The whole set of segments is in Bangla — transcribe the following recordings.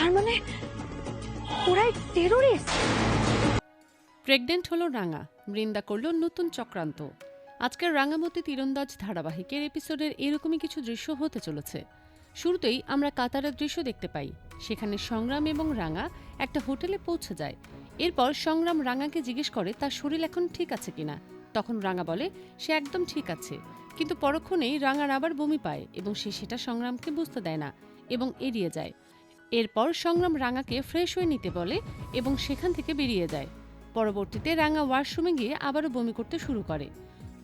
তার মানে ওরাই টেরোরিস্ট। প্রেগনেন্ট হলো রাঙা, বৃন্দা করল নতুন চক্রান্ত। আজকের রাঙামতি তীরন্দাজ ধারাবাহিকের এপিসোডের এরকমই কিছু দৃশ্য হতে চলেছে। শুরুতেই আমরা কাতারের দৃশ্য দেখতে পাই। সেখানে সংগ্রাম এবং রাঙা একটা হোটেলে পৌঁছে যায়। এরপর সংগ্রাম রাঙাকে জিজ্ঞেস করে তার শরীর এখন ঠিক আছে কিনা। তখন রাঙা বলে সে একদম ঠিক আছে, কিন্তু পরক্ষণেই রাঙার আবার বমি পায় এবং সে সেটা সংগ্রামকে বুঝতে দেয় না এবং এড়িয়ে যায়। এরপর সংগ্রাম রাঙাকে ফ্রেশ হয়ে নিতে বলে এবং সেখান থেকে বেরিয়ে যায়। পরবর্তীতে রাঙা ওয়াশরুমে গিয়ে আবারও বমি করতে শুরু করে।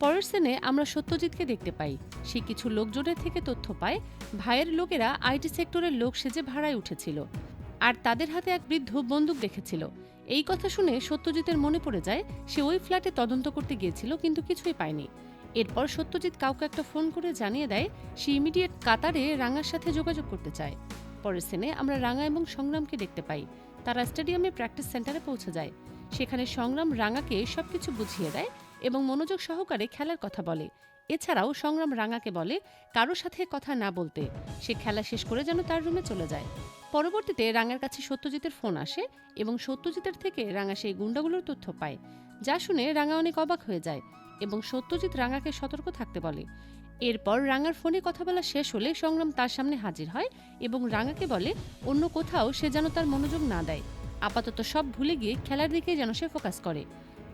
পরের সিনে আমরা সত্যজিৎকে দেখতে পাই। সে কিছু লোকজনের থেকে তথ্য পায় ভাইয়ের লোকেরা আইটি সেক্টরের লোক সেজে ভাড়ায় উঠেছিল আর তাদের হাতে এক বৃদ্ধ বন্দুক দেখেছিল। এই কথা শুনে সত্যজিতের মনে পড়ে যায় সে ওই ফ্ল্যাটে তদন্ত করতে গিয়েছিল কিন্তু কিছুই পায়নি। এরপর সত্যজিৎ কাউকে একটা ফোন করে জানিয়ে দেয় সে ইমিডিয়েট কাতারে রাঙার সাথে যোগাযোগ করতে চায়। পরের সিনে আমরা রাঙা এবং সংগ্রামকে দেখতে পাই। তারা স্টেডিয়ামে প্র্যাকটিস সেন্টারে পৌঁছে যায়। সেখানে সংগ্রাম রাঙাকে সবকিছু বুঝিয়ে দেয় এবং মনোযোগ সহকারে খেলার কথা বলে। এছাড়াও সংগ্রাম রাঙাকে বলে কারো সাথে কথা না বলতে, সে খেলা শেষ করে যেন তার রুমে চলে যায়। পরবর্তীতে রাঙার কাছে সত্যজিতের ফোন আসে এবং সত্যজিতের থেকে রাঙা সেই গুন্ডাগুলোর তথ্য পায়, যা শুনে রাঙা অনেক অবাক হয়ে যায় এবং সত্যজিৎ রাঙাকে সতর্ক থাকতে বলে। এরপর রাঙার ফোনে কথা বলা শেষ হলে সংগ্রাম তার সামনে হাজির হয় এবং রাঙাকে বলে অন্য কোথাও সে যেন তার মনোযোগ না দেয়, আপাতত সব ভুলে গিয়ে খেলার দিকে যেন সে ফোকাস করে,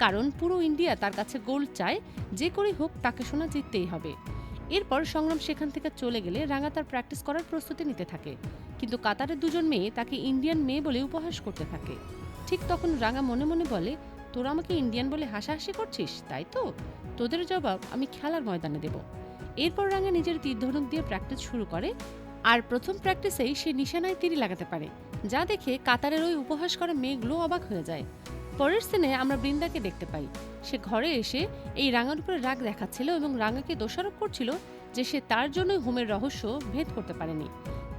কারণ পুরো ইন্ডিয়া তার কাছে গোল্ড চায়, যে করেই হোক তাকে সোনা জিততেই হবে। এরপর সংগ্রাম সেখান থেকে চলে গেলে রাঙা তার প্র্যাকটিস করার প্রস্তুতি নিতে থাকে, কিন্তু কাতারের দুজন মেয়ে তাকে ইন্ডিয়ান মেয়ে বলে উপহাস করতে থাকে। ঠিক তখন রাঙা মনে মনে বলে তোরা আমাকে ইন্ডিয়ান বলে হাসাহাসি করছিস, তাই তো? তোদের জবাব আমি খেলার ময়দানে দেব। এরপর রাঙা নিজের তীর ধনুক দিয়ে প্র্যাকটিস শুরু করে আর প্রথম প্র্যাকটিসেই সে নিশানায় তীর লাগাতে পারে, যা দেখে কাতারের ওই উপহাস করা মেয়েগুলো অবাক হয়ে যায়। পরের সিনে আমরা বৃন্দাকে দেখতে পাই। সে ঘরে এসে এই রাঙার উপরে রাগ দেখাচ্ছিল এবং রাঙাকে দোষারোপ করছিল যে সে তার জন্য হোমের রহস্য ভেদ করতে পারেনি।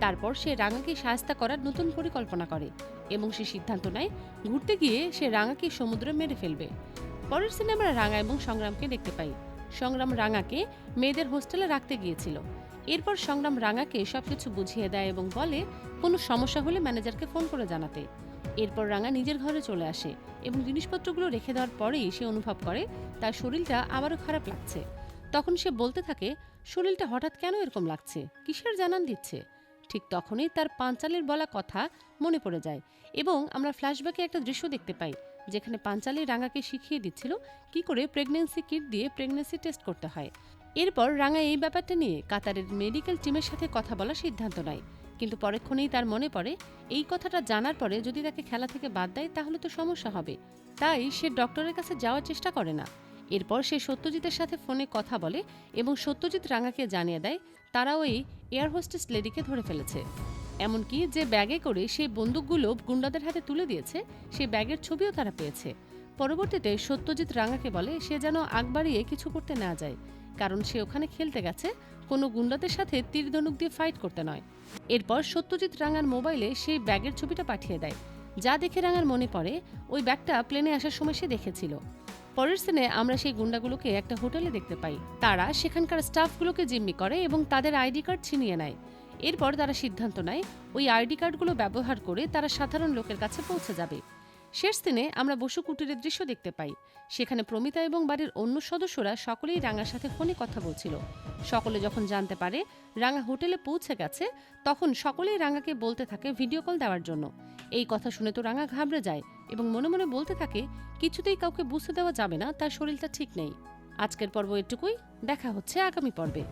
তারপর সে রাঙাকে সাহায্য করার নতুন পরিকল্পনা করে এবং সে সিদ্ধান্ত নেয় ঘুরতে গিয়ে সে রাঙাকে সমুদ্রে মেরে ফেলবে। পরের সিনে আমরা রাঙা এবং সংগ্রামকে দেখতে পাই। সংগ্রাম রাঙাকে মেয়েদের হোস্টেলে রাখতে গিয়েছিল। এরপর সংগ্রাম রাঙাকে সবকিছু বুঝিয়ে দেয় এবং বলে কোনো সমস্যা হলে ম্যানেজারকে ফোন করে জানাতে। এরপর রাঙা নিজের ঘরে চলে আসে এবং জিনিসপত্রগুলো রেখে দেওয়ার পরেই সে অনুভব করে তার শরীরটা আবারও খারাপ লাগছে। তখন সে বলতে থাকে শরীরটা হঠাৎ কেন এরকম লাগছে, কিসের জানান দিচ্ছে। ঠিক তখনই তার পাঞ্চালের বলা কথা মনে পড়ে যায় এবং আমরা ফ্ল্যাশব্যাকে একটা দৃশ্য দেখতে পাই যেখানে পাঞ্চালি রাঙাকে শিখিয়ে দিচ্ছিল কি করে প্রেগন্যান্সি কিট দিয়ে প্রেগন্যান্সি টেস্ট করতে হয়। এরপর রাঙা এই ব্যাপারটা নিয়ে কাতারের মেডিকেল টিমের সাথে কথা বলার সিদ্ধান্ত নেয়, কিন্তু পরক্ষণেই তার মনে পড়ে এই কথাটা জানার পরে যদি তাকে খেলা থেকে বাদ দেয় তাহলে তো সমস্যা হবে, তাই সে ডক্টরের কাছে যাওয়ার চেষ্টা করে না। এরপর সে সত্যজিতের সাথে ফোনে কথা বলে এবং সত্যজিৎ রাঙাকে জানিয়ে দেয় তারা ওই এয়ার হোস্টেস লেডিকে ধরে ফেলেছে। এমনকি যে ব্যাগে করে সেই বন্দুকগুলো গুন্ডাদের হাতে তুলে দিয়েছে সেই ব্যাগের ছবিও তারা পেয়েছে। পরবর্তীতে সত্যজিৎ রাঙাকে বলে সে যেন আগ বাড়িয়ে কিছু করতে না যায়, কারণ সে ওখানে খেলতে গেছে, কোনো গুন্ডাদের সাথে তীর ধনুক দিয়ে ফাইট করতে নয়। এরপর সত্যজিৎ রাঙার মোবাইলে সেই ব্যাগের ছবিটা পাঠিয়ে দেয়, যা দেখে রাঙার মনে পড়ে ওই ব্যাগটা প্লেনে আসার সময় সে দেখেছিল। পরের সিনে আমরা সেই গুন্ডাগুলোকে একটা হোটেলে দেখতে পাই। তারা সেখানকার স্টাফগুলোকে জিম্মি করে এবং তাদের আইডি কার্ড ছিনিয়ে নেয়। এরপর তারা সিদ্ধান্ত নেয় ওই আইডি কার্ডগুলো ব্যবহার করে তারা সাধারণ লোকের কাছে পৌঁছে যাবে। শেষ দিনে আমরা বসু কুটিরের দৃশ্য দেখতে পাই। সেখানে প্রমিতা এবং বাড়ির অন্য সদস্যরা সকলেই রাঙার সাথে ফোনে কথা বলছিল। সকলে যখন জানতে পারে রাঙা হোটেলে পৌঁছে গেছে তখন সকলেই রাঙাকে বলতে থাকে ভিডিও কল দেওয়ার জন্য। এই কথা শুনে তো রাঙা ঘাবড়ে যায় এবং মনে মনে বলতে থাকে কিছুতেই কাউকে বুঝতে দেওয়া যাবে না তার শরীরটা ঠিক নেই। আজকের পর্ব এটুকুই, দেখা হচ্ছে আগামী পর্বে।